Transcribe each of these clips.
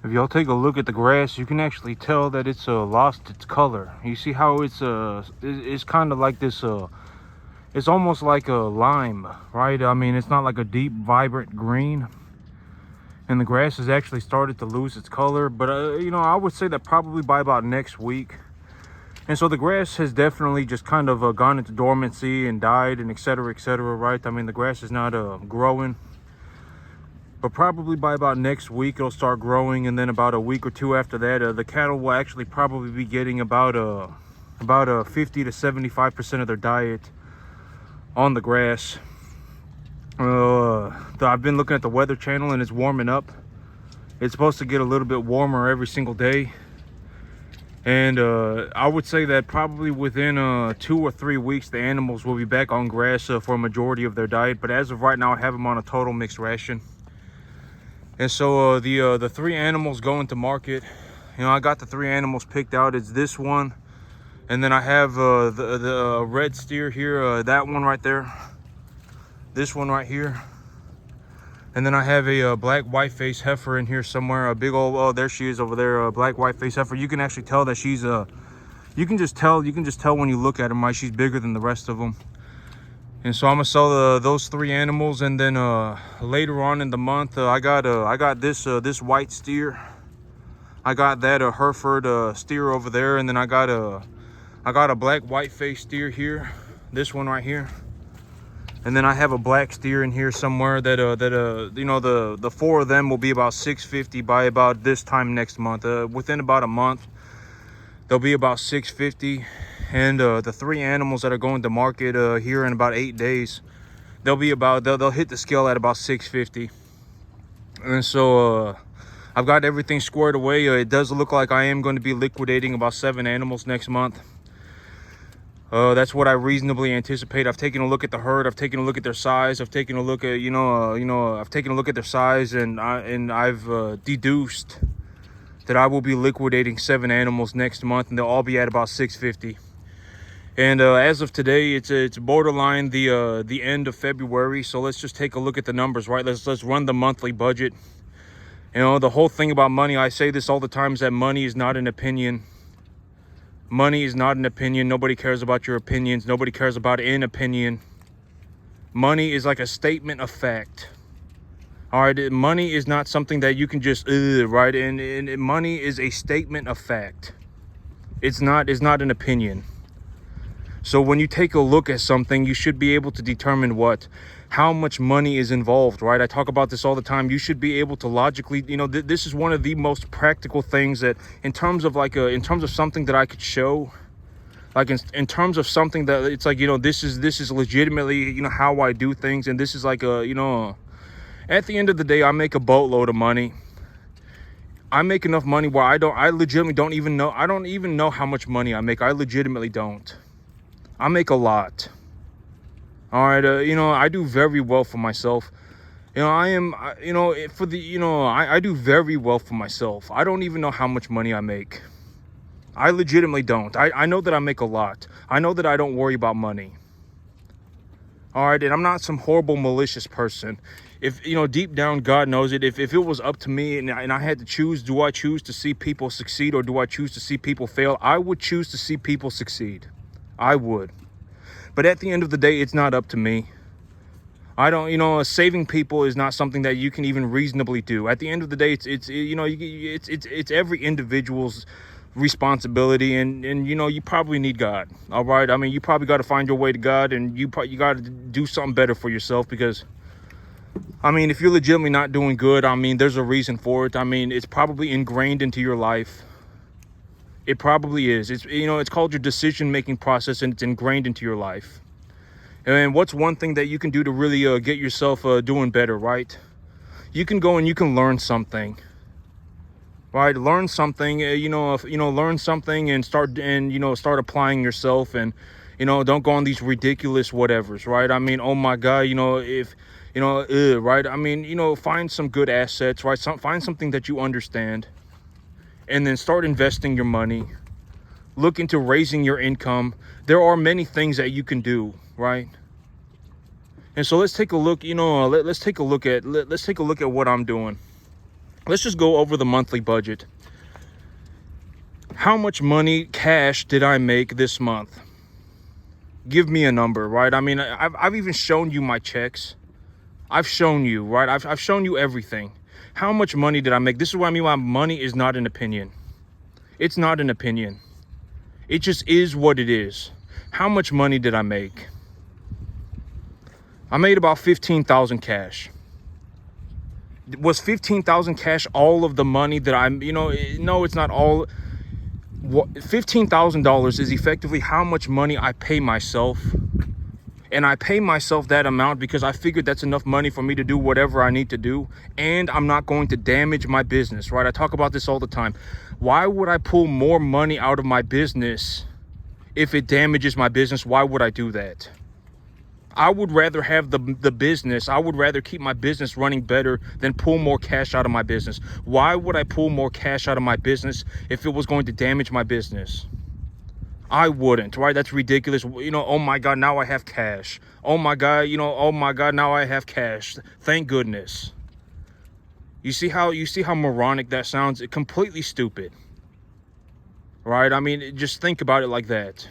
If y'all take a look at the grass, you can actually tell that it's lost its color. You see how it's kind of like this it's almost like a lime, right? I mean, it's not like a deep vibrant green, and the grass has actually started to lose its color. But you know, I would say that probably by about next week. And so the grass has definitely just kind of gone into dormancy and died and etc, etc, right? I mean, the grass is not growing, but probably by about next week it'll start growing, and then about a week or two after that, the cattle will actually probably be getting about 50 to 75% of their diet on the grass. I've been looking at the Weather Channel and it's warming up. It's supposed to get a little bit warmer every single day, and I would say that probably within 2 or 3 weeks the animals will be back on grass for a majority of their diet. But as of right now, I have them on a total mixed ration. And so the three animals going to market, you know, I got the three animals picked out. It's this one, and then I have the red steer here, that one right there, this one right here, and then I have a black white face heifer in here somewhere, a big old, oh, there she is over there, black white face heifer. You can actually tell that she's you can just tell when you look at her, right? She's bigger than the rest of them. And so I'm gonna sell those three animals, and then later on in the month, I got this white steer. I got that Hereford steer over there, and then I got a black white face steer here, this one right here, and then I have a black steer in here somewhere that you know, the four of them will be about 650 by about this time next month. Within about a month, they'll be about 650. And the three animals that are going to market here in about 8 days, they'll hit the scale at about 650. And so I've got everything squared away. It does look like I am going to be liquidating about 7 animals next month. That's what I reasonably anticipate. I've taken a look at the herd. I've taken a look at their size. I've taken a look at I've taken a look at their size, and I've deduced that I will be liquidating 7 animals next month, and they'll all be at about 650. And as of today, it's borderline the end of February. So let's just take a look at the numbers, right? Let's run the monthly budget. You know, the whole thing about money, I say this all the time, is that money is not an opinion. Money is not an opinion. Nobody cares about your opinions. Nobody cares about an opinion. Money is like a statement of fact. All right, money is not something that you can just right, and money is a statement of fact. It's not an opinion. So when you take a look at something, you should be able to determine how much money is involved, right? I talk about this all the time. You should be able to logically, you know, this is one of the most practical things that, in terms of something that I could show, like in terms of something that it's like, you know, this is legitimately, you know, how I do things. And this is like you know, at the end of the day, I make a boatload of money. I make enough money where I legitimately don't even know how much money I make. I legitimately don't. I make a lot. All right, you know, I do very well for myself. You know, I do very well for myself. I don't even know how much money I make. I legitimately don't. I know that I make a lot. I know that I don't worry about money. All right, and I'm not some horrible, malicious person. If, you know, deep down, God knows it. If it was up to me and I had to choose, do I choose to see people succeed or do I choose to see people fail? I would choose to see people succeed. I would. But at the end of the day, it's not up to me. I don't, you know, saving people is not something that you can even reasonably do. At the end of the day, it's every individual's responsibility, and you know, you probably need God. All right, I mean, you probably got to find your way to God, and you got to do something better for yourself, because I mean, if you're legitimately not doing good, I mean, there's a reason for it. I mean, it's probably ingrained into your life. It probably is. It's, you know, it's called your decision-making process, and it's ingrained into your life. And what's one thing that you can do to really get yourself doing better, right? You can go and you can learn something, right? Learn something, learn something and start applying yourself, and, you know, don't go on these ridiculous whatevers, right? I mean, oh my God, you know, if, you know, right? I mean, you know, find some good assets, right? Find something that you understand, and then start investing your money. Look into raising your income. There are many things that you can do, right? And so let's take a look, you know, let's take a look at what I'm doing. let's just go over the monthly budget. How much money cash did I make this month? Give me a number, right? I mean, I've even shown you my checks. I've shown you, right? I've shown you everything. How much money did I make? This is what I mean by money is not an opinion. It's not an opinion. It just is what it is. How much money did I make? I made about 15,000 cash. Was 15,000 cash all of the money that I'm, no, it's not all. $15,000 is effectively how much money I pay myself. And I pay myself that amount because I figured that's enough money for me to do whatever I need to do. And I'm not going to damage my business, right? I talk about this all the time. Why would I pull more money out of my business if it damages my business? Why would I do that? I would rather have the business. I would rather keep my business running better than pull more cash out of my business. Why would I pull more cash out of my business if it was going to damage my business? I wouldn't, right? That's ridiculous. Oh my God, now I have cash. Oh my God, oh my God, now I have cash. Thank goodness. You see how moronic that sounds? It's completely stupid. Right? I mean, just think about it like that.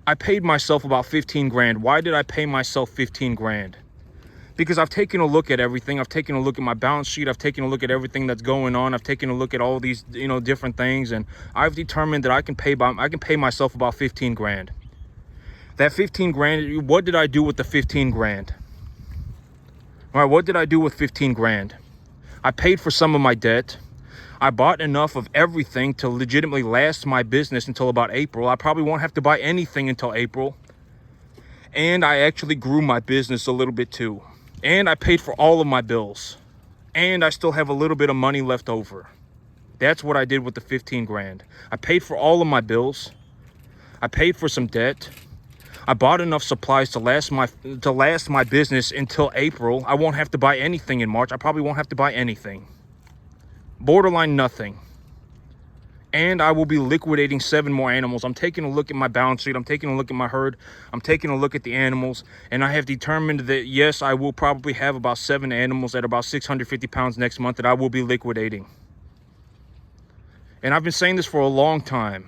I paid myself about 15 grand. Why did I pay myself 15 grand? Because I've taken a look at everything. I've taken a look at my balance sheet. I've taken a look at everything that's going on. I've taken a look at all these, different things. And I've determined that I can pay myself about 15 grand. That 15 grand, what did I do with the 15 grand? All right, what did I do with 15 grand? I paid for some of my debt. I bought enough of everything to legitimately last my business until about April. I probably won't have to buy anything until April. And I actually grew my business a little bit too. And I paid for all of my bills. And I still have a little bit of money left over. That's what I did with the 15 grand. I paid for all of my bills. I paid for some debt. I bought enough supplies to last my business until April. I won't have to buy anything in March. I probably won't have to buy anything. Borderline nothing. And I will be liquidating 7 more animals. I'm taking a look at my balance sheet. I'm taking a look at my herd. I'm taking a look at the animals. And I have determined that, yes, I will probably have about 7 animals at about 650 pounds next month that I will be liquidating. And I've been saying this for a long time.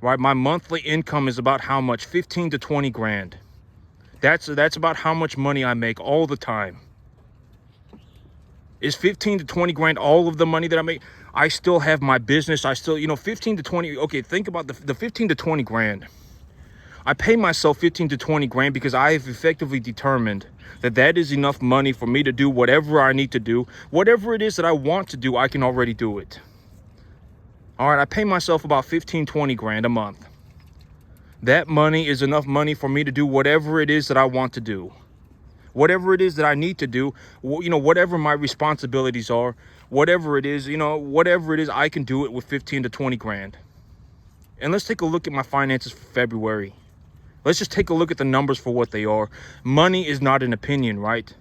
Right? My monthly income is about how much? 15 to 20 grand. That's about how much money I make all the time. Is 15 to 20 grand all of the money that I make? I still have my business. I still, 15 to 20. Okay, think about the 15 to 20 grand. I pay myself 15 to 20 grand because I have effectively determined that that is enough money for me to do whatever I need to do. Whatever it is that I want to do, I can already do it. All right, I pay myself about 15, 20 grand a month. That money is enough money for me to do whatever it is that I want to do. Whatever it is that I need to do, whatever my responsibilities are, whatever it is, I can do it with 15 to 20 grand. And let's take a look at my finances for February. Let's just take a look at the numbers for what they are. Money is not an opinion, right?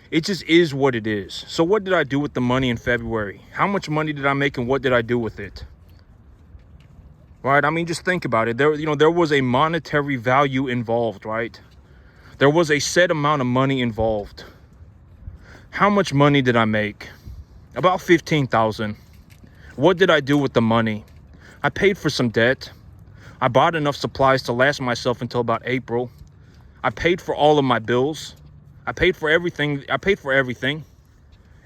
It just is what it is. So what did I do with the money in February? How much money did I make and what did I do with it? Right? I mean, just think about it. There was a monetary value involved, right? There was a set amount of money involved. How much money did I make? About 15,000. What did I do with the money? I paid for some debt. I bought enough supplies to last myself until about April. I paid for all of my bills. I paid for everything.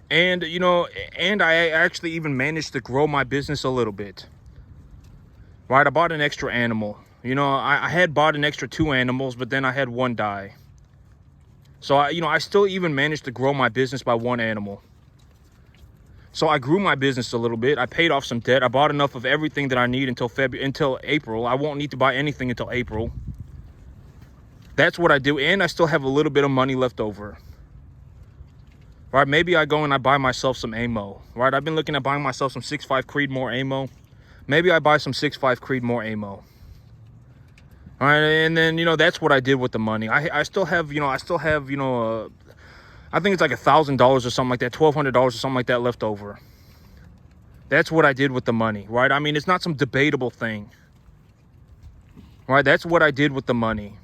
And, and I actually even managed to grow my business a little bit. Right? I bought an extra animal. I had bought an extra 2 animals, but then I had 1 die. So, I still even managed to grow my business by 1 animal. So I grew my business a little bit. I paid off some debt. I bought enough of everything that I need until April. I won't need to buy anything until April. That's what I do. And I still have a little bit of money left over. Right? Maybe I go and I buy myself some ammo. Right? I've been looking at buying myself some 6.5 Creedmoor ammo. Maybe I buy some 6.5 Creedmoor ammo. All right, and then, that's what I did with the money. I still have, I think it's like $1,000 or something like that, $1,200 or something like that left over. That's what I did with the money, right? I mean, it's not some debatable thing. Right? That's what I did with the money.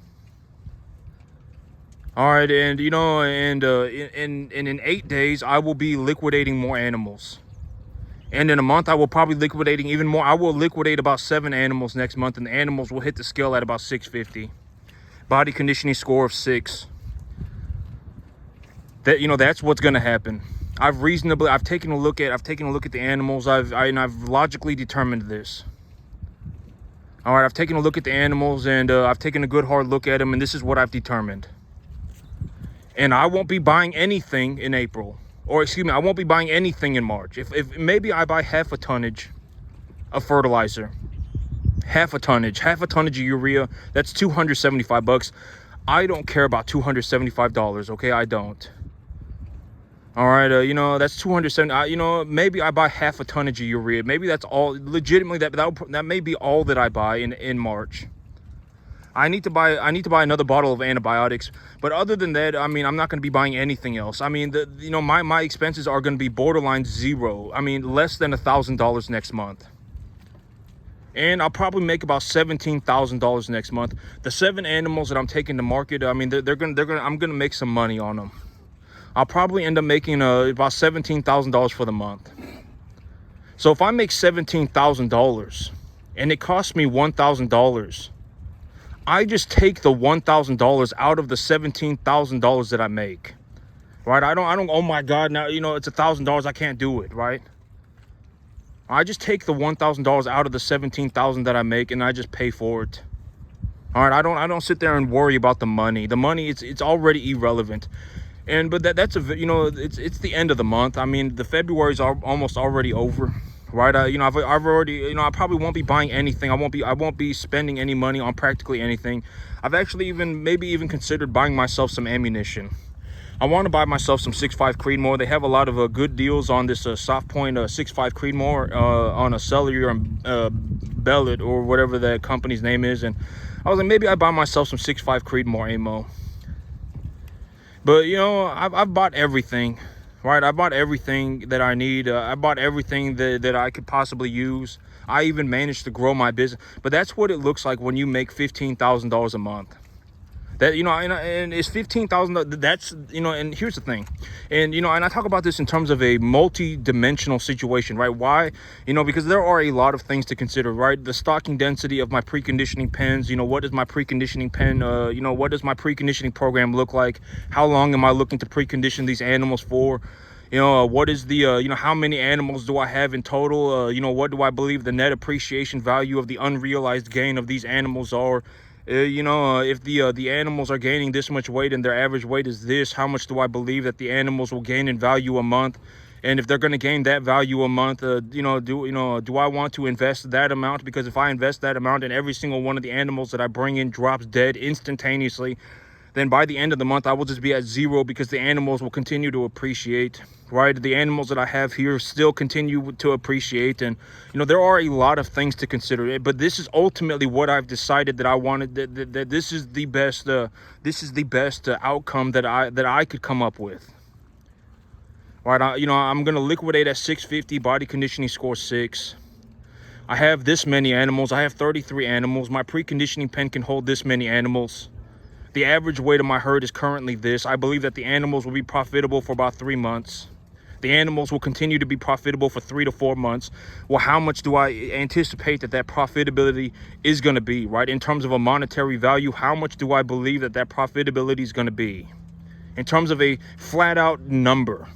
All right, and you know, and in 8 days, I will be liquidating more animals. And in a month, I will probably liquidating even more. I will liquidate about 7 animals next month, and the animals will hit the scale at about 650. Body conditioning score of 6. That, you know, that's what's gonna happen. I've taken a look at the animals. I've logically determined this. All right, I've taken a look at the animals, and I've taken a good hard look at them, and this is what I've determined. And I won't be buying anything in April, or excuse me, I won't be buying anything in March. If maybe I buy half a tonnage of fertilizer, half a tonnage of urea, that's $275. I don't care about $275, okay? I don't. All right, you know, that's 270. You know, maybe I buy half a tonnage of urea. Maybe that's all. Legitimately, that may be all that I buy in March. I need to buy another bottle of antibiotics, but other than that, I mean, I'm not going to be buying anything else. I mean, you know, my expenses are going to be borderline zero. I mean, less than $1,000 next month. And I'll probably make about $17,000 next month. The 7 animals that I'm taking to market, I mean, I'm going to make some money on them. I'll probably end up making about $17,000 for the month. So if I make $17,000 and it costs me $1,000, I just take the $1,000 out of the $17,000 that I make, right? I don't, oh my God, now, you know, it's $1,000, I can't do it, right? I just take the $1,000 out of the $17,000 that I make, and I just pay for it. All right, I don't sit there and worry about the money. The money, it's already irrelevant. But that's you know, it's the end of the month. I mean, the February's almost already over. Right, you know, I've already, you know, I probably won't be buying anything. I won't be spending any money on practically anything. I've actually maybe even considered buying myself some ammunition. I want to buy myself some 6.5 Creedmoor. They have a lot of good deals on this Soft Point 6.5 Creedmoor on a Cellular and Bellet, or whatever that company's name is. And I was like, maybe I buy myself some 6.5 Creedmoor ammo. But you know, I've bought everything. Right, I bought everything that I need. I bought everything that I could possibly use. I even managed to grow my business. But that's what it looks like when you make $15,000 a month. That, you know, and it's $15,000. That's, you know, and here's the thing. And, you know, and I talk about this in terms of a multi-dimensional situation, right? Why? You know, because there are a lot of things to consider, right? The stocking density of my preconditioning pens. You know, what is my preconditioning pen? You know, what does my preconditioning program look like? How long am I looking to precondition these animals for? You know, what is the, you know, how many animals do I have in total? You know, what do I believe the net appreciation value of the unrealized gain of these animals are? You know, if the animals are gaining this much weight and their average weight is this, how much do I believe that the animals will gain in value a month? And if they're going to gain that value a month, you know, do I want to invest that amount? Because if I invest that amount and every single one of the animals that I bring in drops dead instantaneously, then by the end of the month, I will just be at zero, because the animals will continue to appreciate, right? The animals that I have here still continue to appreciate. And, you know, there are a lot of things to consider. But this is ultimately what I've decided that I wanted, that this is the best, outcome that I could come up with. Right, you know, I'm going to liquidate at 650, body conditioning score 6. I have this many animals. I have 33 animals. My preconditioning pen can hold this many animals. The average weight of my herd is currently this. I believe that the animals will be profitable for about 3 months. The animals will continue to be profitable for 3 to 4 months. Well, how much do I anticipate that profitability is going to be, right? In terms of a monetary value, how much do I believe that profitability is going to be? In terms of a flat out number.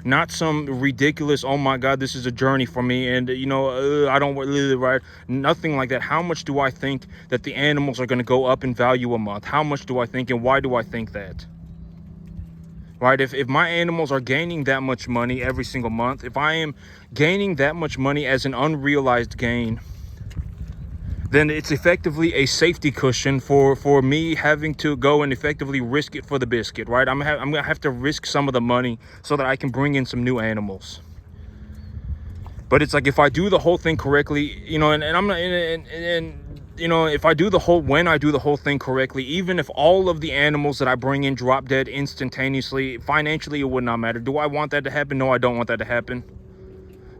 Not some ridiculous, oh my God, this is a journey for me, and you know, I don't really, right? Nothing like that. How much do I think that the animals are going to go up in value a month? How much do I think, and why do I think that? Right? If my animals are gaining that much money every single month, if I am gaining that much money as an unrealized gain, then it's effectively a safety cushion for me having to go and effectively risk it for the biscuit, right? I'm gonna have to risk some of the money so that I can bring in some new animals. But it's like, if I do the whole thing correctly, you know, and I'm not, and you know, if I do when I do the whole thing correctly, even if all of the animals that I bring in drop dead instantaneously, financially, it would not matter. Do I want that to happen? No, I don't want that to happen.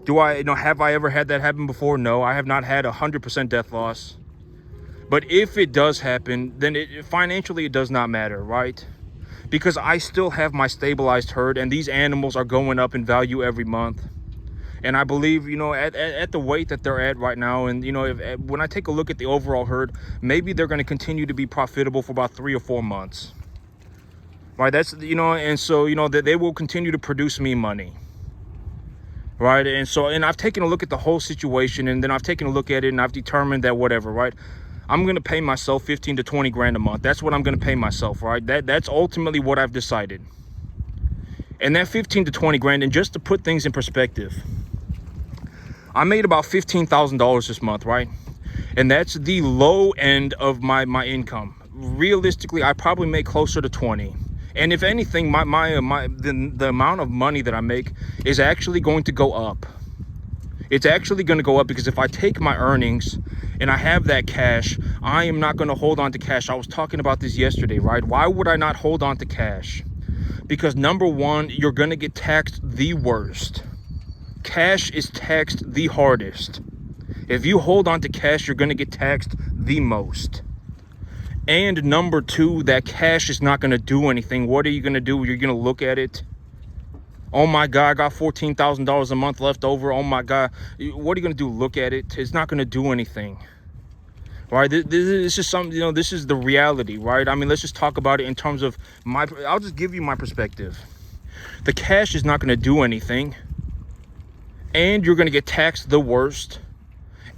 Have I ever had that happen before? No, I have not had 100% death loss. But if it does happen, then financially it does not matter, right? because I still have my stabilized herd, and these animals are going up in value every month. And I believe, at the weight that they're at right now, and when I take a look at the overall herd, maybe they're going to continue to be profitable for about 3 or 4 months, right? That's, and so, that they will continue to produce me money, right? And I've taken a look at the whole situation, and then I've taken a look at it, and I've determined that whatever, right? I'm going to pay myself 15 to 20 grand a month. That's what I'm going to pay myself, right? That's ultimately what I've decided. And that 15 to 20 grand, and just to put things in perspective, I made about $15,000 this month, right? And that's the low end of my income. Realistically, I probably make closer to 20. And if anything, the amount of money that I make is actually going to go up. It's actually going to go up, because if I take my earnings and I have that cash, I am not going to hold on to cash. I was talking about this yesterday, right? Why would I not hold on to cash? Because number one, you're going to get taxed the worst. Cash is taxed the hardest. If you hold on to cash, you're going to get taxed the most. And number two, that cash is not going to do anything. What are you going to do? You're going to look at it. Oh my God, I got $14,000 a month left over. Oh my God. What are you going to do? Look at it. It's not going to do anything. Right? This is something, this is the reality, right? I mean, let's just talk about it in terms of I'll just give you my perspective. The cash is not going to do anything. And you're going to get taxed the worst.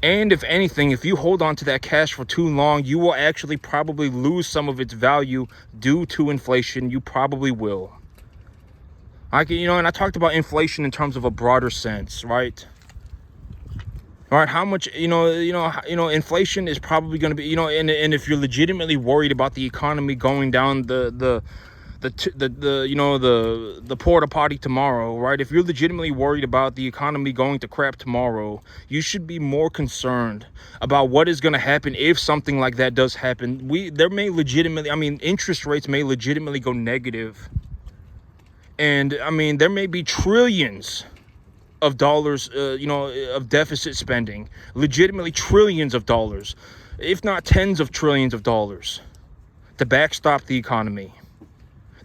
And if anything, if you hold on to that cash for too long, you will actually probably lose some of its value due to inflation. You probably will. And I talked about inflation in terms of a broader sense, right? All right, how much, inflation is probably going to be, and if you're legitimately worried about the economy going down the porta potty tomorrow, right? If you're legitimately worried about the economy going to crap tomorrow, you should be more concerned about what is going to happen if something like that does happen. Interest rates may legitimately go negative. And there may be trillions of dollars, of deficit spending, legitimately trillions of dollars, if not tens of trillions of dollars, to backstop the economy.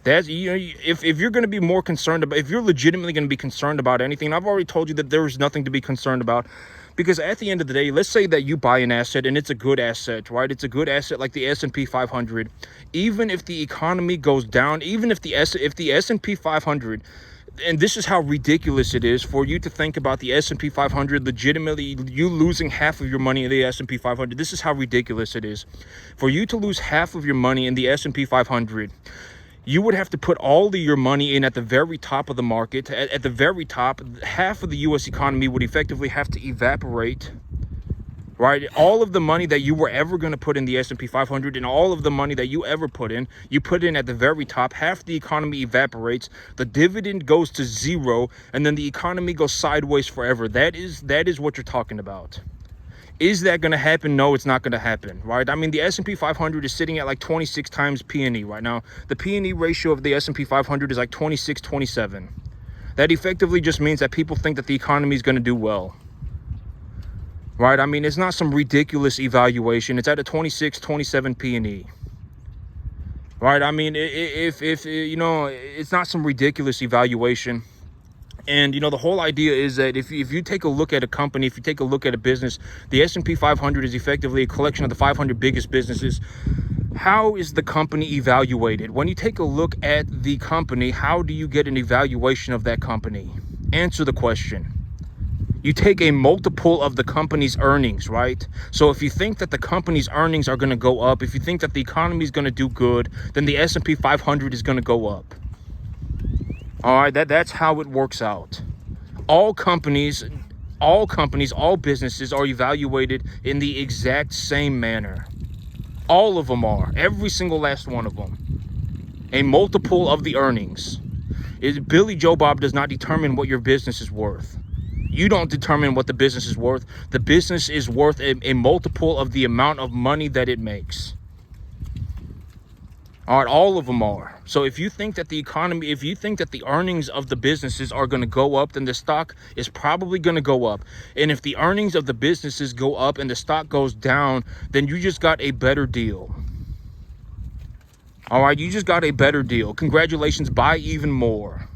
That's, if you're going to be more concerned about, if you're legitimately going to be concerned about anything, and I've already told you that there is nothing to be concerned about, because at the end of the day, let's say that you buy an asset and it's a good asset, right? It's a good asset like the S&P 500. Even if the economy goes down, even if the S&P 500, and this is how ridiculous it is for you to think about the S&P 500 legitimately, you losing half of your money in the S&P 500. This is how ridiculous it is. For you to lose half of your money in the S&P 500, you would have to put all of your money in at the very top of the market. At the very top, half of the U.S. economy would effectively have to evaporate, right? All of the money that you were ever going to put in the S&P 500 and all of the money that you ever put in, you put in at the very top. Half the economy evaporates, the dividend goes to zero, and then the economy goes sideways forever. That is what you're talking about. Is that going to happen? No, it's not going to happen, right? The S&P 500 is sitting at like 26 times P&E right now. The P&E ratio of the S&P 500 is like 26, 27. That effectively just means that people think that the economy is going to do well, right? It's not some ridiculous evaluation. It's at a 26, 27 P&E, right? If it's not some ridiculous evaluation. And, the whole idea is that if you take a look at a company, if you take a look at a business, the S&P 500 is effectively a collection of the 500 biggest businesses. How is the company evaluated? When you take a look at the company, how do you get an evaluation of that company? Answer the question. You take a multiple of the company's earnings, right? So if you think that the company's earnings are going to go up, if you think that the economy is going to do good, then the S&P 500 is going to go up. All right, that's how it works out. All companies, all businesses are evaluated in the exact same manner. All of them are. Every single last one of them. A multiple of the earnings. Billy Joe Bob does not determine what your business is worth. You don't determine what the business is worth. The business is worth a multiple of the amount of money that it makes. All right, all of them are. So if you think that the economy, if you think that the earnings of the businesses are going to go up, then the stock is probably going to go up. And if the earnings of the businesses go up and the stock goes down, then you just got a better deal. All right, you just got a better deal. Congratulations, buy even more.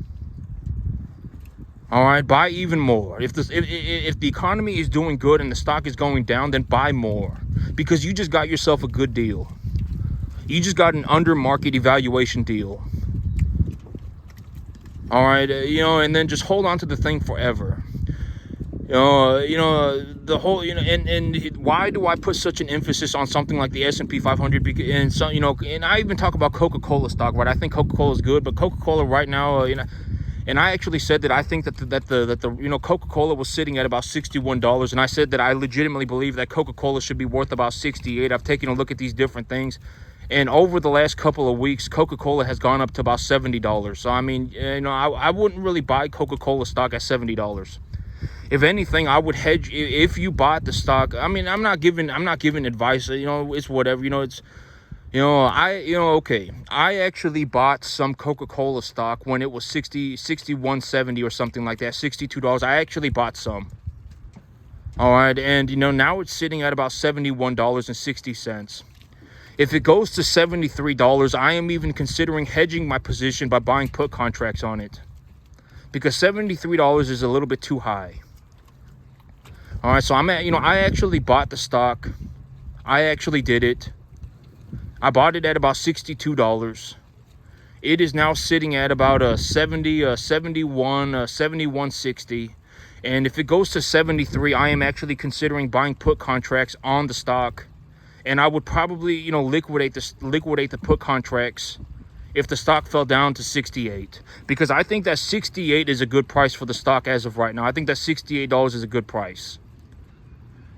All right, buy even more. If the economy is doing good and the stock is going down, then buy more, because you just got yourself a good deal. You just got an under market evaluation deal. All right, and then just hold on to the thing forever. The whole, and why do I put such an emphasis on something like the S&P 500? Because, and so, and I even talk about Coca-Cola stock, right? I think Coca-Cola is good, but Coca-Cola right now, and I actually said that I think that the Coca-Cola was sitting at about $61, and I said that I legitimately believe that Coca-Cola should be worth about 68. I've taken a look at these different things, and over the last couple of weeks, Coca-Cola has gone up to about $70. So I mean, I wouldn't really buy Coca-Cola stock at $70. If anything, I would hedge. If you bought the stock, I mean, I'm not giving advice. It's whatever. It's. Okay. I actually bought some Coca-Cola stock when it was 61.70 or something like that, $62. I actually bought some. All right. And, now it's sitting at about $71.60. If it goes to $73, I am even considering hedging my position by buying put contracts on it, because $73 is a little bit too high. All right. So I actually bought the stock. I actually did it. I bought it at about $62. It is now sitting at about 71.60. And if it goes to 73, I am actually considering buying put contracts on the stock. And I would probably, liquidate the put contracts if the stock fell down to 68. Because I think that 68 is a good price for the stock as of right now. I think that $68 is a good price.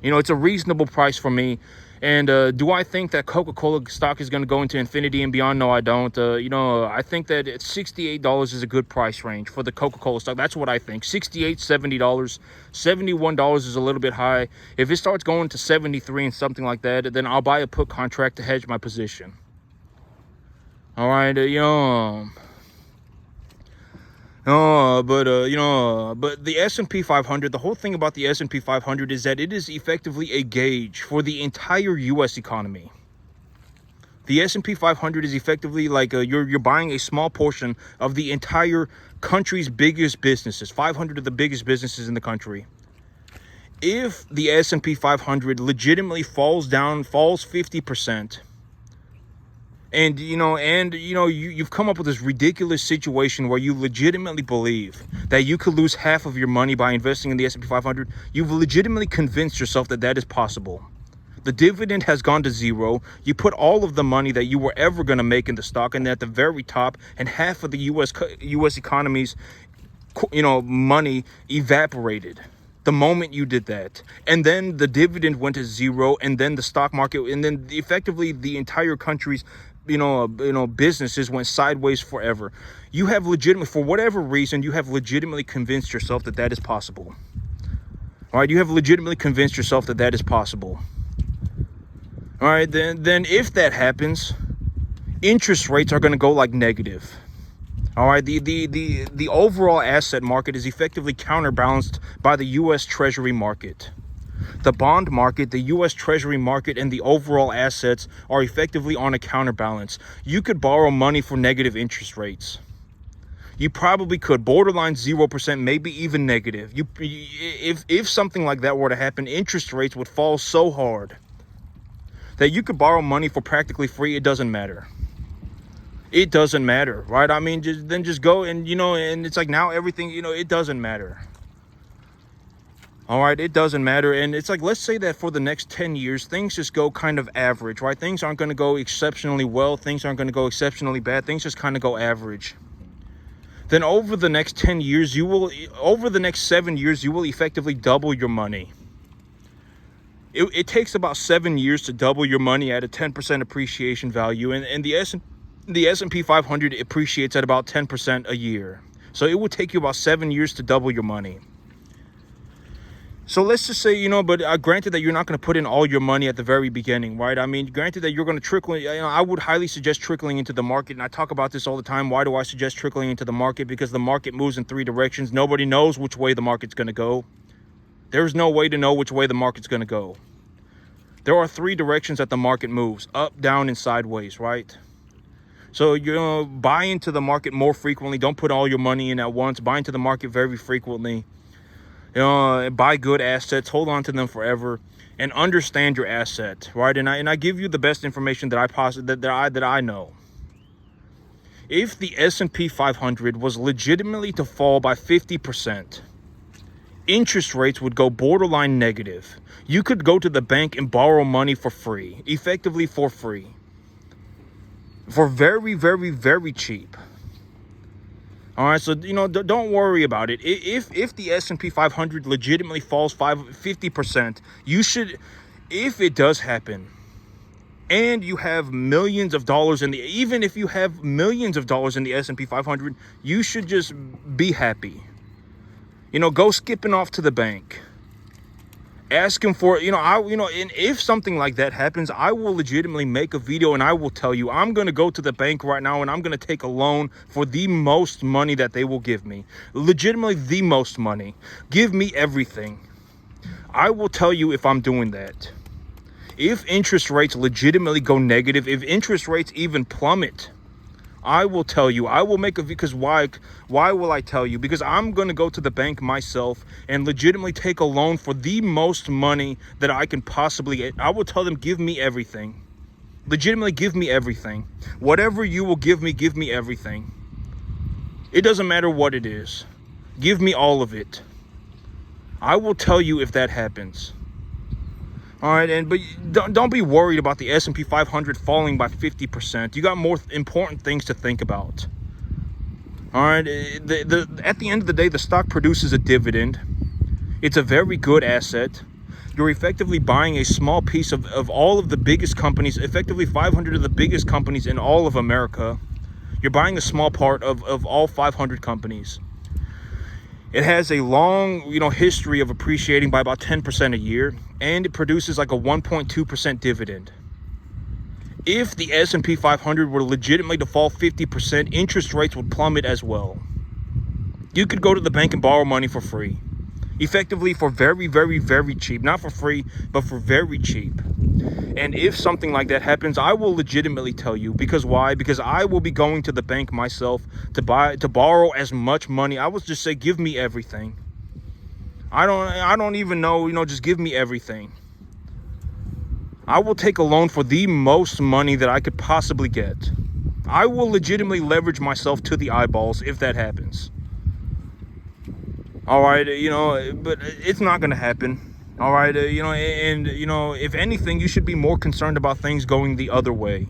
It's a reasonable price for me. And do I think that Coca-Cola stock is going to go into infinity and beyond? No, I don't. I think that $68 is a good price range for the Coca-Cola stock. That's what I think. $68, $70, $71 is a little bit high. If it starts going to 73 and something like that, then I'll buy a put contract to hedge my position. All right, but the S&P 500, the whole thing about the S&P 500 is that it is effectively a gauge for the entire U.S. economy. The S&P 500 is effectively like you're buying a small portion of the entire country's biggest businesses, 500 of the biggest businesses in the country. If the S&P 500 legitimately falls 50%, and you've come up with this ridiculous situation where you legitimately believe that you could lose half of your money by investing in the S&P 500. You've legitimately convinced yourself that that is possible. The dividend has gone to zero. You put all of the money that you were ever going to make in the stock, and at the very top, and half of the U.S. economy's money evaporated the moment you did that. And then the dividend went to zero, and then the stock market, and then effectively the entire country's businesses went sideways forever. You have legitimately, for whatever reason, you have legitimately convinced yourself that that is possible. All right, you have legitimately convinced yourself that that is possible. All right, then if that happens, interest rates are going to go like negative. All right, the overall asset market is effectively counterbalanced by the U.S. Treasury market. The bond market, the U.S. Treasury market, and the overall assets are effectively on a counterbalance. You could borrow money for negative interest rates. You probably could, borderline 0%, maybe even negative. If something like that were to happen, interest rates would fall so hard that you could borrow money for practically free. It doesn't matter. It doesn't matter, right? I mean, just go and, and it's like now everything, it doesn't matter. All right, it doesn't matter. And it's like, let's say that for the next 10 years, things just go kind of average, right? Things aren't going to go exceptionally well. Things aren't going to go exceptionally bad. Things just kind of go average. Then over the next 10 years, over the next 7 years, you will effectively double your money. It takes about 7 years to double your money at a 10% appreciation value. And the S&P 500 appreciates at about 10% a year. So it would take you about 7 years to double your money. So let's just say, but granted that you're not going to put in all your money at the very beginning, right? I mean, granted that you're going to trickle, I would highly suggest trickling into the market. And I talk about this all the time. Why do I suggest trickling into the market? Because the market moves in 3 directions. Nobody knows which way the market's going to go. There's no way to know which way the market's going to go. There are 3 directions that the market moves: up, down, and sideways, right? So, you know, buy into the market more frequently. Don't put all your money in at once. Buy into the market very frequently. You know, buy good assets, hold on to them forever, and understand your asset, right? And I give you the best information that I know. If the S&P 500 was legitimately to fall by 50%, interest rates would go borderline negative. You could go to the bank and borrow money for free, effectively for free, for very, very, very cheap. All right, so, you know, don't worry about it. If the S&P 500 legitimately falls 50%, you should, if it does happen, and you have millions of dollars even if you have millions of dollars in the S&P 500, you should just be happy. You know, go skipping off to the bank. Ask him for, and if something like that happens, I will legitimately make a video and I will tell you, I'm going to go to the bank right now and I'm going to take a loan for the most money that they will give me. Legitimately the most money. Give me everything. I will tell you if I'm doing that. If interest rates legitimately go negative, if interest rates even plummet, I will tell you. I will make a, because why will I tell you? Because I'm going to go to the bank myself and legitimately take a loan for the most money that I can possibly get. I will tell them, give me everything. Legitimately give me everything. Whatever you will give me everything. It doesn't matter what it is. Give me all of it. I will tell you if that happens. All right, but don't be worried about the S&P 500 falling by 50%. You got more important things to think about. All right, at the end of the day, the stock produces a dividend. It's a very good asset. You're effectively buying a small piece of all of the biggest companies, effectively 500 of the biggest companies in all of America. You're buying a small part of all 500 companies. It has a long, history of appreciating by about 10% a year, and it produces like a 1.2% dividend. If the S&P 500 were legitimately to fall 50%, interest rates would plummet as well. You could go to the bank and borrow money for free, effectively for very, very, very cheap. Not for free, but for very cheap. And if something like that happens, I will legitimately tell you. Because why? Because I will be going to the bank myself to borrow as much money. I will just say, give me everything. I don't even know, just give me everything. I will take a loan for the most money that I could possibly get. I will legitimately leverage myself to the eyeballs if that happens. All right, but it's not going to happen. All right, if anything, you should be more concerned about things going the other way.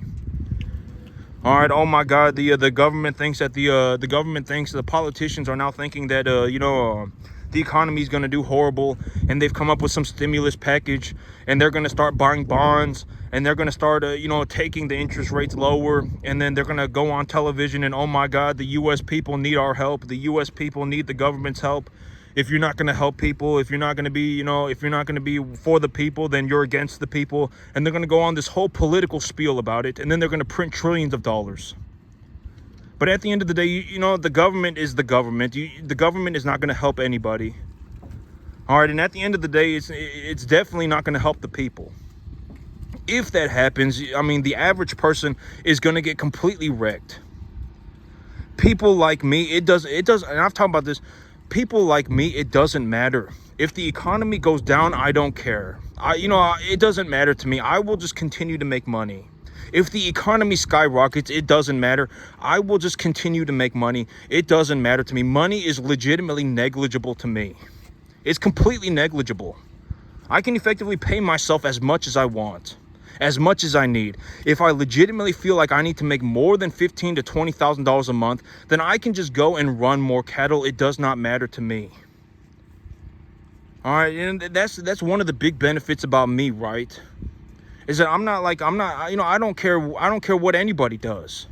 All right, oh my God, the government thinks that the politicians are now thinking that the economy is going to do horrible, and they've come up with some stimulus package, and they're going to start buying bonds, and they're going to start taking the interest rates lower, and then they're going to go on television and, oh my God, the U.S. people need our help. The U.S. people need the government's help. If you're not going to help people, if you're not going to be, if you're not going to be for the people, then you're against the people. And they're going to go on this whole political spiel about it. And then they're going to print trillions of dollars. But at the end of the day, the government is the government. The government is not going to help anybody. All right. And at the end of the day, it's definitely not going to help the people. If that happens, the average person is going to get completely wrecked. People like me, it does, and I've talked about this. People like me, it doesn't matter. If the economy goes down, I don't care. It doesn't matter to me. I will just continue to make money. If the economy skyrockets, it doesn't matter. I will just continue to make money. It doesn't matter to me. Money is legitimately negligible to me. It's completely negligible. I can effectively pay myself as much as I want, as much as I need. If I legitimately feel like I need to make more than $15,000 to $20,000 a month, then I can just go and run more cattle. It does not matter to me. All right, and that's one of the big benefits about me, right? Is that I don't care what anybody does.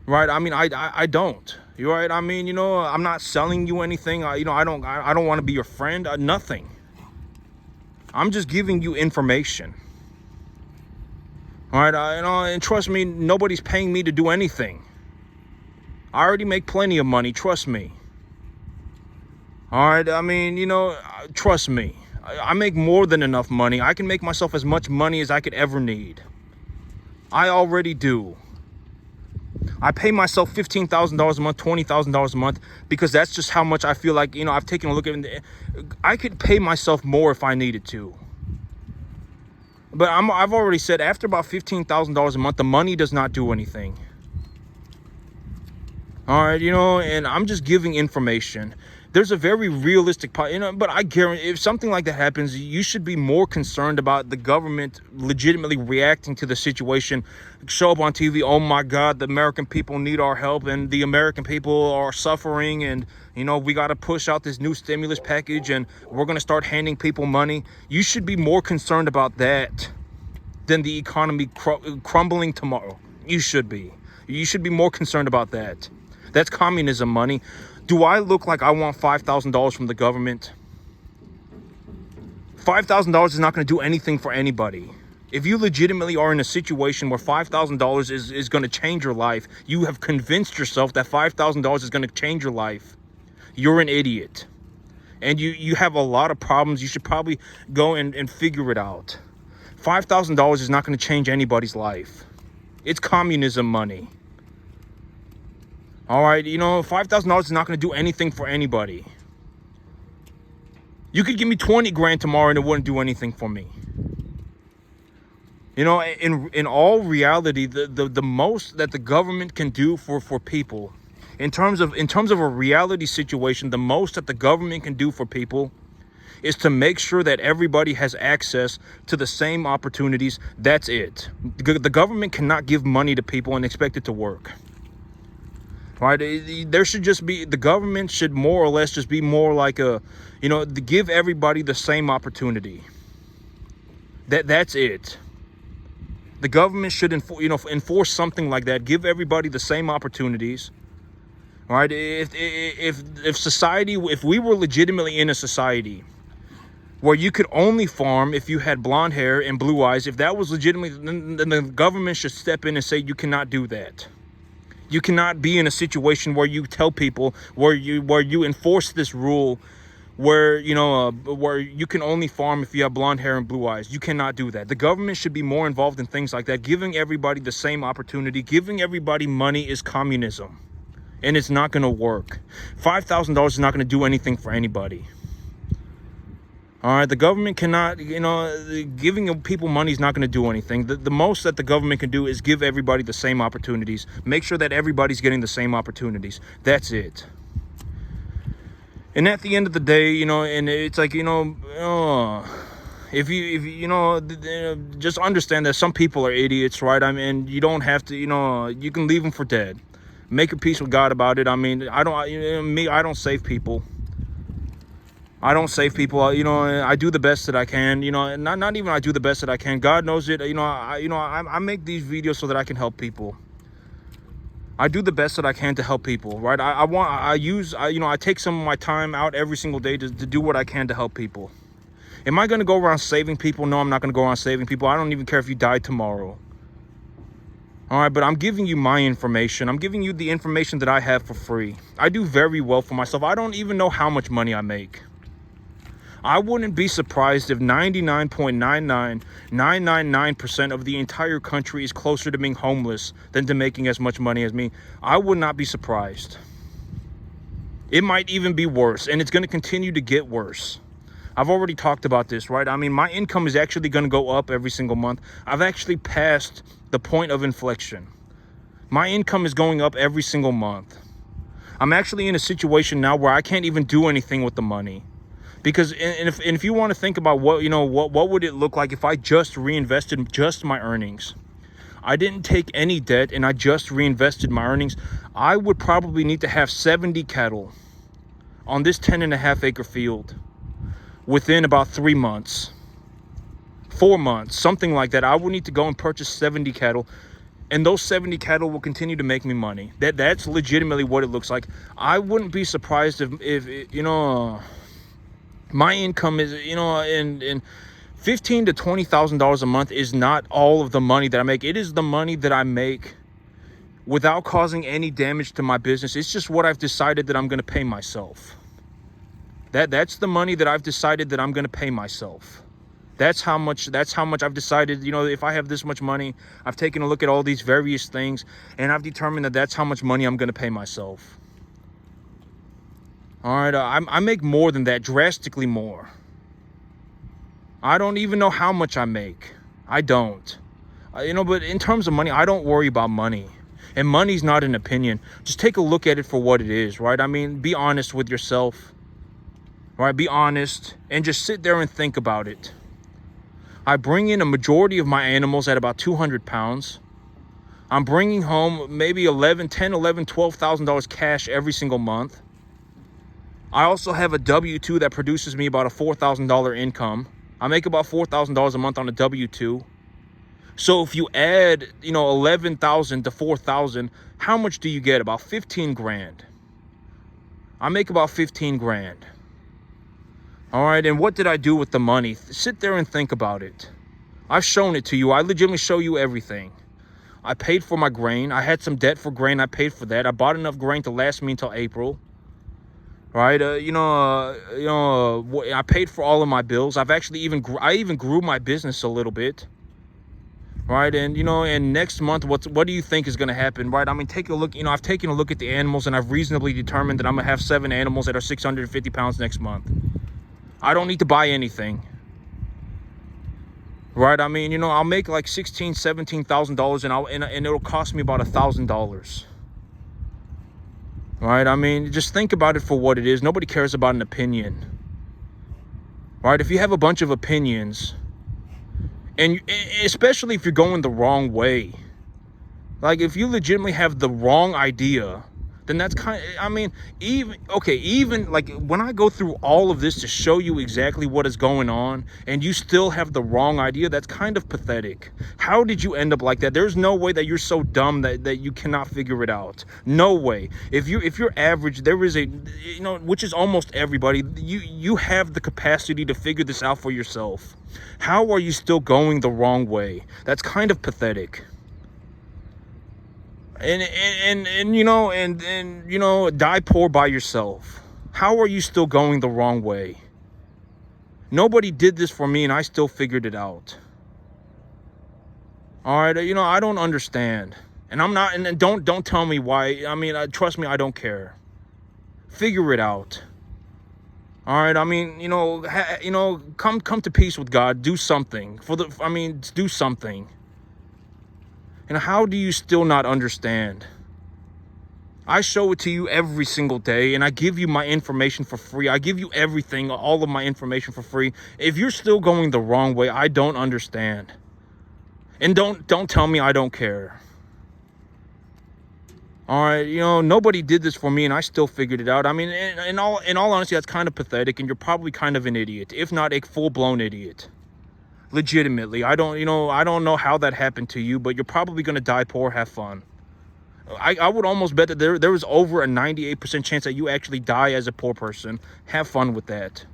Right? I don't. You're right. I'm not selling you anything. I don't want to be your friend. Nothing. I'm just giving you information. All right, and trust me, nobody's paying me to do anything. I already make plenty of money, trust me. All right, trust me. I make more than enough money. I can make myself as much money as I could ever need. I already do. I pay myself $15,000 a month, $20,000 a month, because that's just how much I feel like, you know, I've taken a look at it. I could pay myself more if I needed to. But I've already said, after about $15,000 a month, the money does not do anything. All right, you know, and I'm just giving information. There's a very realistic, you know, but I guarantee if something like that happens, you should be more concerned about the government legitimately reacting to the situation. Show up on TV, oh my God, the American people need our help, and the American people are suffering, and, you know, we got to push out this new stimulus package, and we're going to start handing people money. You should be more concerned about that than the economy crumbling tomorrow. You should be. You should be more concerned about that. That's communism money. Do I look like I want $5,000 from the government? $5,000 is not going to do anything for anybody. If you legitimately are in a situation where $5,000 is going to change your life, you have convinced yourself that $5,000 is going to change your life, you're an idiot. And you have a lot of problems. You should probably go and figure it out. $5,000 is not going to change anybody's life. It's communism money. All right, you know, $5,000 is not going to do anything for anybody. You could give me 20 grand tomorrow and it wouldn't do anything for me. You know, in all reality, the most that the government can do for people, in terms of a reality situation, the most that the government can do for people is to make sure that everybody has access to the same opportunities. That's it. The government cannot give money to people and expect it to work. Right? There should just be, the government should more or less just be more like a, you know, to give everybody the same opportunity. That's it. The government should enforce something like that. Give everybody the same opportunities. All right? If society, if we were legitimately in a society where you could only farm if you had blonde hair and blue eyes, if that was legitimately, then the government should step in and say you cannot do that. You cannot be in a situation where you tell people, where you enforce this rule, where, you know, where you can only farm if you have blonde hair and blue eyes. You cannot do that. The government should be more involved in things like that. Giving everybody the same opportunity, giving everybody money is communism, and it's not going to work. $5,000 is not going to do anything for anybody. All right, the government cannot, you know, giving people money is not going to do anything. The most that the government can do is give everybody the same opportunities. Make sure that everybody's getting the same opportunities. That's it. And at the end of the day, you know, and it's like, you know, if you know, just understand that some people are idiots, right? I mean, you don't have to, you know, you can leave them for dead. Make a peace with God about it. I mean, I don't save people. I don't save people. You know, I do the best that I can. You know, not even I do the best that I can. God knows it. You know, I make these videos so that I can help people. I do the best that I can to help people, right? I take some of my time out every single day to do what I can to help people. Am I going to go around saving people? No, I'm not going to go around saving people. I don't even care if you die tomorrow. All right, but I'm giving you my information. I'm giving you the information that I have for free. I do very well for myself. I don't even know how much money I make. I wouldn't be surprised if 99.99999% of the entire country is closer to being homeless than to making as much money as me. I would not be surprised. It might even be worse, and it's going to continue to get worse. I've already talked about this, right? I mean, my income is actually going to go up every single month. I've actually passed the point of inflection. My income is going up every single month. I'm actually in a situation now where I can't even do anything with the money. Because if you want to think about what would it look like if I just reinvested just my earnings, I didn't take any debt and I just reinvested my earnings, I would probably need to have 70 cattle on this 10.5 acre field within about 3 months, 4 months, something like that. I would need to go and purchase 70 cattle, and those 70 cattle will continue to make me money. That's legitimately what it looks like. I wouldn't be surprised if you know, my income is, you know, in $15,000 to $20,000 a month is not all of the money that I make. It is the money that I make without causing any damage to my business. It's just what I've decided that I'm going to pay myself. That's the money that I've decided that I'm going to pay myself. That's how much I've decided, if I have this much money, I've taken a look at all these various things, and I've determined that that's how much money I'm going to pay myself. All right, I make more than that, drastically more. I don't even know how much I make. I don't. But in terms of money, I don't worry about money. And money's not an opinion. Just take a look at it for what it is, right? I mean, be honest with yourself, right? Be honest and just sit there and think about it. I bring in a majority of my animals at about 200 pounds. I'm bringing home maybe $12,000 cash every single month. I also have a W-2 that produces me about a $4,000 income. I make about $4,000 a month on a W-2. So if you add, 11,000 to 4,000, how much do you get? About 15 grand. I make about 15 grand. All right, and what did I do with the money? Sit there and think about it. I've shown it to you. I legitimately show you everything. I paid for my grain. I had some debt for grain. I paid for that. I bought enough grain to last me until April. Right? I paid for all of my bills. I even grew my business a little bit. Right? And, and next month, what do you think is going to happen? Right? I mean, take a look. I've taken a look at the animals, and I've reasonably determined that I'm going to have 7 animals that are 650 pounds next month. I don't need to buy anything. Right? I mean, I'll make like $16,000-$17,000, and it'll cost me about $1,000. Right? I mean, just think about it for what it is. Nobody cares about an opinion. Right? If you have a bunch of opinions, and especially if you're going the wrong way, like if you legitimately have the wrong idea, then that's even like when I go through all of this to show you exactly what is going on and you still have the wrong idea, that's kind of pathetic. How did you end up like that? There's no way that you're so dumb that you cannot figure it out. No way. If you're average, there is which is almost everybody, you have the capacity to figure this out for yourself. How are you still going the wrong way? That's kind of pathetic. And die poor by yourself. How are you still going the wrong way? Nobody did this for me, and I still figured it out. All right, I don't understand, and I'm not. And don't tell me why. I mean, trust me, I don't care. Figure it out. All right, I mean, come to peace with God. Do something do something. And how do you still not understand? I show it to you every single day, and I give you my information for free. I give you everything, all of my information for free. If you're still going the wrong way, I don't understand. And don't tell me I don't care. All right, nobody did this for me, and I still figured it out. I mean, in all honesty, that's kind of pathetic, and you're probably kind of an idiot, if not a full-blown idiot. Legitimately, I don't know how that happened to you, but you're probably going to die poor. Have fun. I would almost bet that there is over a 98% chance that you actually die as a poor person. Have fun with that.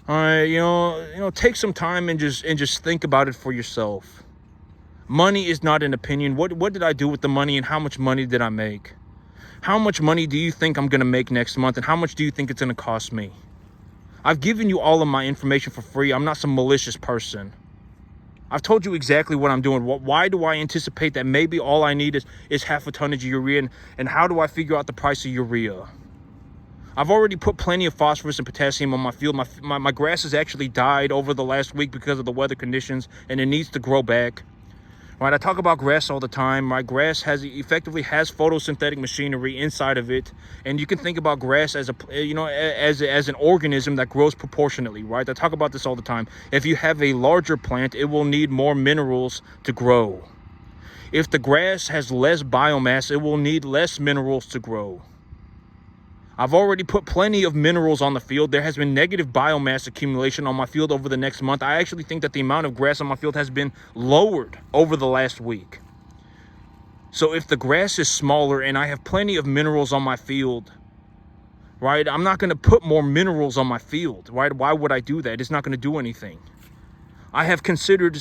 All right, take some time and just think about it for yourself. Money is not an opinion. What did I do with the money, and how much money did I make? How much money do you think I'm going to make next month, and how much do you think it's going to cost me? I've given you all of my information for free. I'm not some malicious person. I've told you exactly what I'm doing. Why do I anticipate that maybe all I need is half a ton of urea? And how do I figure out the price of urea? I've already put plenty of phosphorus and potassium on my field. My grass has actually died over the last week because of the weather conditions, and it needs to grow back. Right, I talk about grass all the time. My grass effectively has photosynthetic machinery inside of it, and you can think about grass as as an organism that grows proportionately. Right, I talk about this all the time. If you have a larger plant, it will need more minerals to grow. If the grass has less biomass, it will need less minerals to grow. I've already put plenty of minerals on the field. There has been negative biomass accumulation on my field over the next month. I actually think that the amount of grass on my field has been lowered over the last week. So if the grass is smaller and I have plenty of minerals on my field, right, I'm not going to put more minerals on my field, right? Why would I do that? It's not going to do anything. I have considered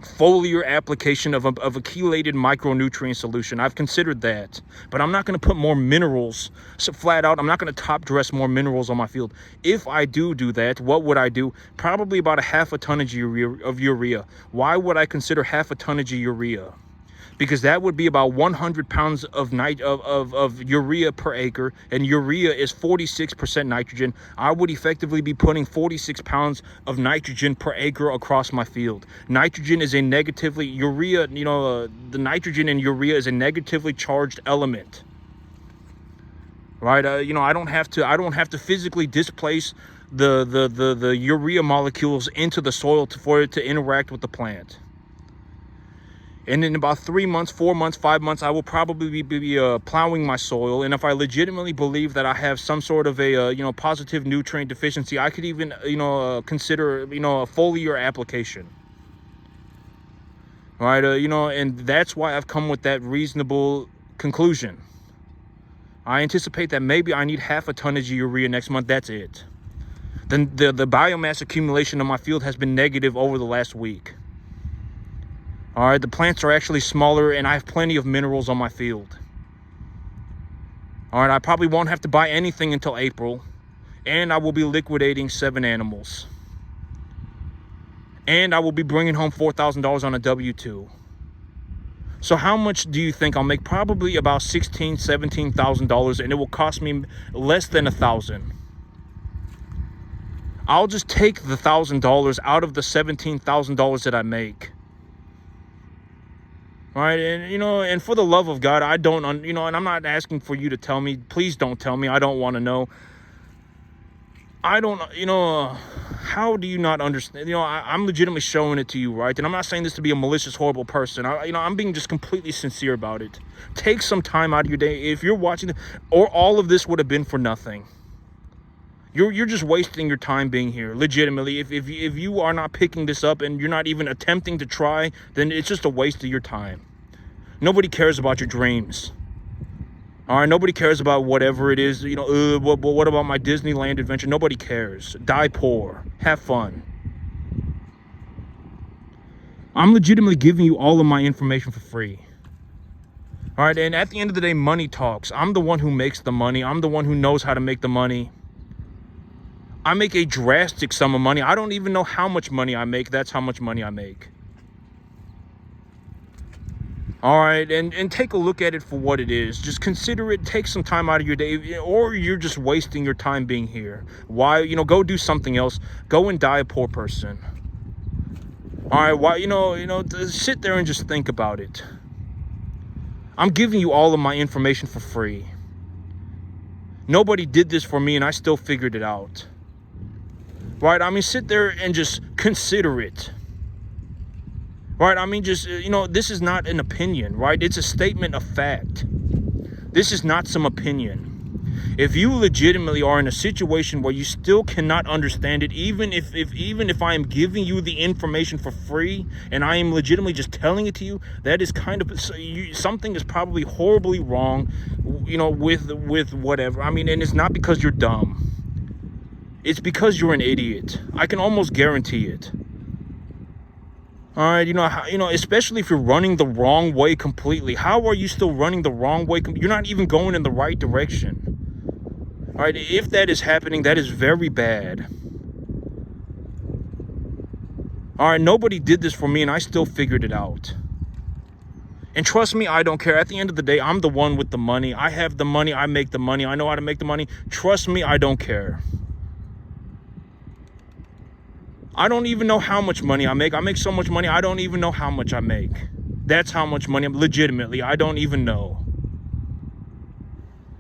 foliar application of a chelated micronutrient solution. I've considered that, but I'm not going to put more minerals. So flat out, I'm not going to top dress more minerals on my field. If I do that, what would I do? Probably about a half a ton of urea. Why would I consider half a ton of urea? Because that would be about 100 pounds of urea per acre, and urea is 46% nitrogen. I would effectively be putting 46 pounds of nitrogen per acre across my field. Nitrogen is a negatively, the nitrogen in urea is a negatively charged element, right? I don't have to physically displace the urea molecules into the soil for it to interact with the plant. And in about 3 months, 4 months, 5 months, I will probably be plowing my soil. And if I legitimately believe that I have some sort of a positive nutrient deficiency, I could even consider a foliar application. Right? And that's why I've come with that reasonable conclusion. I anticipate that maybe I need half a ton of urea next month. That's it. Then the biomass accumulation on my field has been negative over the last week. All right, the plants are actually smaller, and I have plenty of minerals on my field. All right, I probably won't have to buy anything until April, and I will be liquidating 7 animals. And I will be bringing home $4,000 on a W-2. So how much do you think I'll make? Probably about $16,000, $17,000, and it will cost me less than $1,000. I'll just take the $1,000 out of the $17,000 that I make. All right, and for the love of God, I don't, and I'm not asking for you to tell me. Please don't tell me. I don't want to know. I don't, how do you not understand? I'm legitimately showing it to you, right? And I'm not saying this to be a malicious, horrible person. I'm being just completely sincere about it. Take some time out of your day. If you're watching, or all of this would have been for nothing. You're just wasting your time being here, legitimately. If you are not picking this up and you're not even attempting to try, then it's just a waste of your time. Nobody cares about your dreams. All right, nobody cares about whatever it is. What about my Disneyland adventure? Nobody cares. Die poor. Have fun. I'm legitimately giving you all of my information for free. All right, and at the end of the day, money talks. I'm the one who makes the money. I'm the one who knows how to make the money. I make a drastic sum of money. I don't even know how much money I make. That's how much money I make. All right, and take a look at it for what it is. Just consider it. Take some time out of your day, or you're just wasting your time being here. Why? Go do something else. Go and die a poor person. All right, why? Sit there and just think about it. I'm giving you all of my information for free. Nobody did this for me, and I still figured it out. Right? Sit there and just consider it. Right? This is not an opinion, right? It's a statement of fact. This is not some opinion. If you legitimately are in a situation where you still cannot understand it, even if I am giving you the information for free and I am legitimately just telling it to you, that is something is probably horribly wrong, with whatever. And it's not because you're dumb. It's because you're an idiot. I can almost guarantee it. All right, especially if you're running the wrong way completely. How are you still running the wrong way? You're not even going in the right direction. All right, if that is happening, that is very bad. All right, nobody did this for me, and I still figured it out. And trust me, I don't care. At the end of the day, I'm the one with the money. I have the money. I make the money. I know how to make the money. Trust me, I don't care. I don't even know how much money I make. I make so much money, I don't even know how much I make. That's how much money I'm legitimately. I don't even know.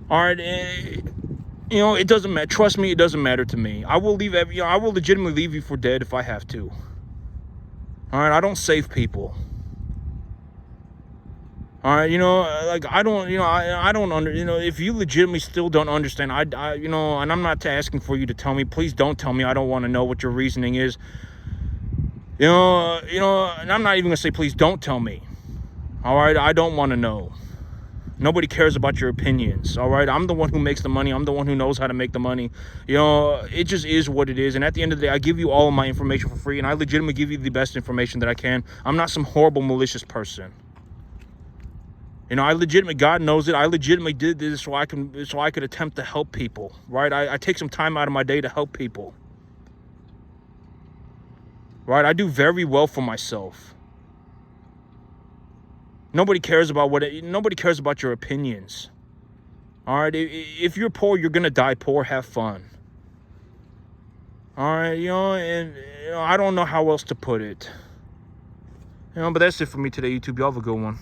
All right, it doesn't matter. Trust me, it doesn't matter to me. I will I will legitimately leave you for dead if I have to. All right, I don't save people. All right, I don't, I don't if you legitimately still don't understand, and I'm not asking for you to tell me. Please don't tell me. I don't want to know what your reasoning is. And I'm not even gonna say please don't tell me. All right, I don't want to know. Nobody cares about your opinions, all right? I'm the one who makes the money. I'm the one who knows how to make the money. You know, it just is what it is. And at the end of the day, I give you all of my information for free, and I legitimately give you the best information that I can. I'm not some horrible, malicious person. You know, I legitimately, God knows it, I legitimately did this so I could attempt to help people, right? I take some time out of my day to help people, right? I do very well for myself. Nobody cares about nobody cares about your opinions. All right, if you're poor, you're gonna die poor. Have fun. All right, and I don't know how else to put it. But that's it for me today, YouTube. Y'all have a good one.